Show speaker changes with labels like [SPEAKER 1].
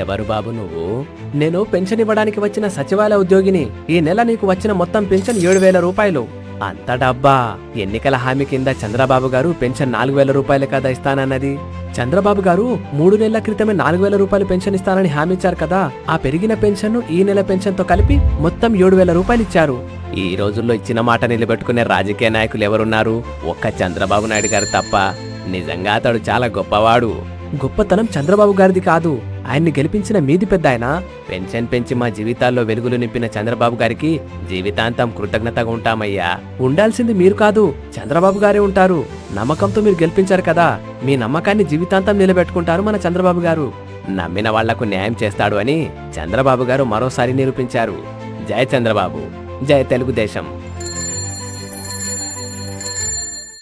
[SPEAKER 1] ఎవరు బాబు నువ్వు? నేను పెన్షన్ ఇవ్వడానికి వచ్చిన సచివాలయ ఉద్యోగిని. ఈ నెల నీకు వచ్చిన మొత్తం పెన్షన్ 7,000 రూపాయలు. అంత డబ్బా? ఎన్నికల హామీ కింద చంద్రబాబు గారు పెన్షన్ 4,000 రూపాయలు కదా ఇస్తానన్నది. చంద్రబాబు గారు 3 నెలల క్రితమే 4,000 రూపాయలు పెన్షన్ ఇస్తానని హామీ ఇచ్చారు కదా. ఆ పెరిగిన పెన్షన్ ఈ నెల పెన్షన్ తో కలిపి మొత్తం 7,000 రూపాయలు ఇచ్చారు. ఈ రోజుల్లో ఇచ్చిన మాట నిలబెట్టుకునే రాజకీయ నాయకులు ఎవరున్నారు? ఒక్క చంద్రబాబు నాయుడు గారు తప్ప. నిజంగా అతడు చాలా గొప్పవాడు. గొప్పతనం చంద్రబాబు గారిది కాదు, ఆయన్ని గెలిపించిన మీది పెద్ద ఆయన. పెన్షన్ పెంచి మా జీవితాల్లో వెలుగులు నింపిన చంద్రబాబు గారికి జీవితాంతం కృతజ్ఞతగా ఉంటామయ్యా. ఉండాల్సింది మీరు కాదు, చంద్రబాబు గారే ఉంటారు. నమ్మకంతో మీరు గెలిపించారు కదా, మీ నమ్మకాన్ని జీవితాంతం నిలబెట్టుకుంటారు మన చంద్రబాబు గారు. నమ్మిన వాళ్లకు న్యాయం చేస్తాడు అని చంద్రబాబు గారు మరోసారి నిరూపించారు. జై చంద్రబాబు, జై తెలుగుదేశం.